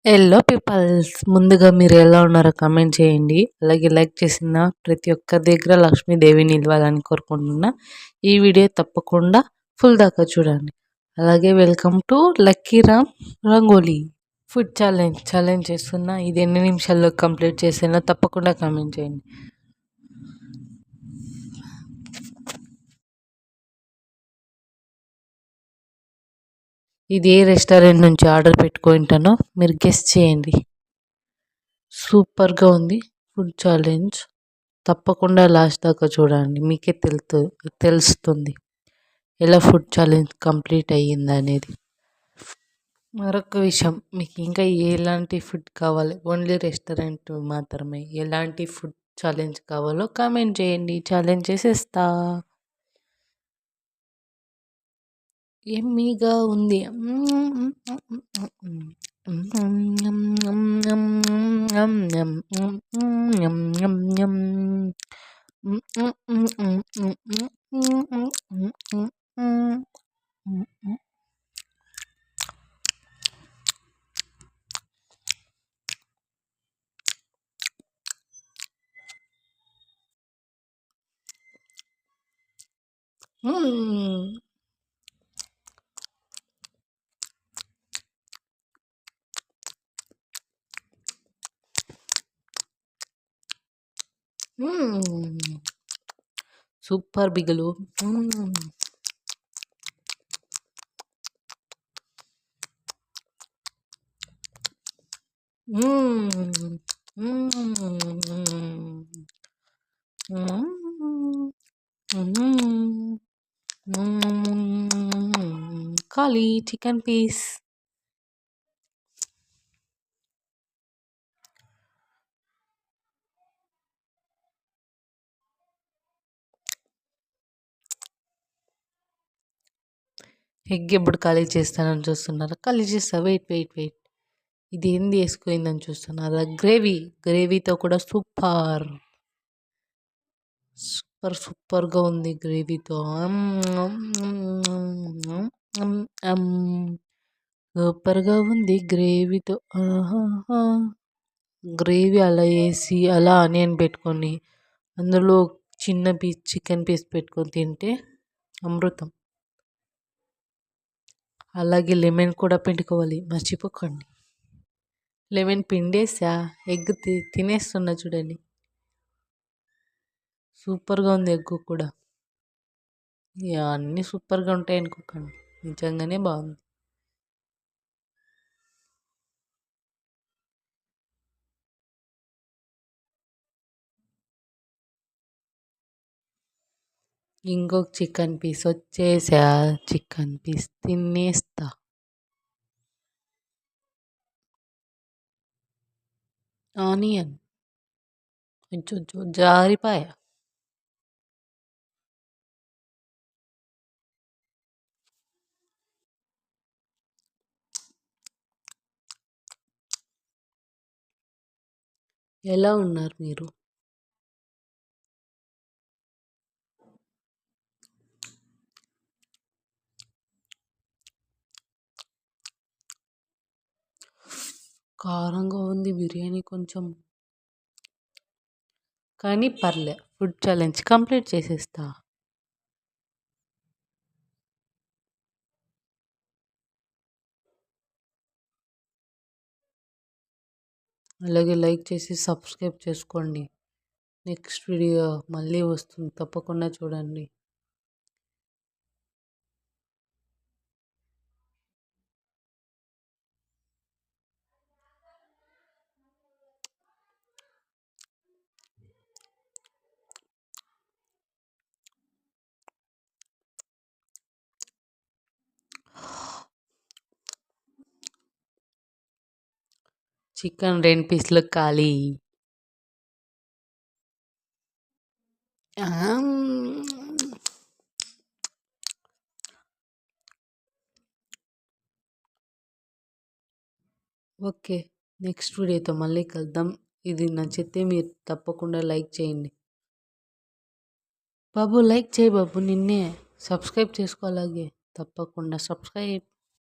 Hello peoples, ముందుగా మీరు ఎలా ఉన్నారో కామెంట్ చేయండి. అలాగే లైక్ చేసిన ప్రతి ఒక్కరి దగ్గర లక్ష్మీదేవి నిలవాలని కోరుకుంటున్నా. ఈ వీడియో తప్పకుండా ఫుల్ దాకా చూడండి. అలాగే welcome to lucky Ram rangoli food challenge చేస్తున్నా. ఇది ఎన్ని నిమిషాల్లో కంప్లీట్ చేసేనా తప్పకుండా కామెంట్ చేయండి. ఇది ఏ రెస్టారెంట్ నుంచి ఆర్డర్ పెట్టుకుంటానో మీరు గెస్ చేయండి. సూపర్గా ఉంది ఫుడ్ ఛాలెంజ్. తప్పకుండా లాస్ట్ దాకా చూడండి, మీకే తెలుస్తుంది ఎలా ఫుడ్ ఛాలెంజ్ కంప్లీట్ అయ్యింది అనేది. మరొక విషయం, మీకు ఇంకా ఎలాంటి ఫుడ్ కావాలి, ఓన్లీ రెస్టారెంట్ మాత్రమే ఎలాంటి ఫుడ్ ఛాలెంజ్ కావాలో కామెంట్ చేయండి, ఛాలెంజ్ చేసేస్తా. ఎమ్మీగా ఉంది. సూపర్ బిగలు. ఖాళీ చికెన్ పీస్. ఎగ్ ఎప్పుడు ఖాళీ చేస్తానని చూస్తున్నారా? ఖాళీ చేస్తా. వెయిట్. ఇది ఏంది వేసుకుందని చూస్తున్నారా? గ్రేవీతో కూడా సూపర్గా ఉంది గ్రేవీతో. సూపర్గా ఉంది గ్రేవీతో. గ్రేవీ అలా వేసి అలా ఆనియన్ పెట్టుకొని అందులో చిన్న పీస్ చికెన్ పీస్ పెట్టుకొని తింటే అమృతం. అలాగే లెమన్ కూడా పిండుకోవాలి, మర్చిపోకండి. లెమన్ పిండేసా, ఎగ్ తినేస్తున్నా చూడండి. సూపర్గా ఉంది ఎగ్ కూడా. అన్నీ సూపర్గా ఉంటాయి అనుకోకండి, నిజంగానే బాగుంది. ఇంకొక చికెన్ పీస్ వచ్చేసా. చికెన్ పీస్ తినేస్తా. ఆనియన్ కొంచెం జారిపాయ. ఎలా ఉన్నారు మీరు? కారంగా ఉంది బిర్యానీ కొంచెం, కానీ పర్లే. ఫుడ్ ఛాలెంజ్ కంప్లీట్ చేసేస్తా. అలాగే లైక్ చేసి సబ్స్క్రైబ్ చేసుకోండి. నెక్స్ట్ వీడియో మళ్ళీ వస్తుంది, తప్పకుండా చూడండి. చికెన్ 2 పీస్లు ఖాళీ. ఓకే, నెక్స్ట్ వీడియోతో మళ్ళీ కలుద్దాం. ఇది నచ్చితే మీరు తప్పకుండా లైక్ చేయండి. బాబు లైక్ చేయి బాబు, నిన్నే. సబ్స్క్రైబ్ చేసుకో, అలాగే తప్పకుండా సబ్స్క్రైబ్.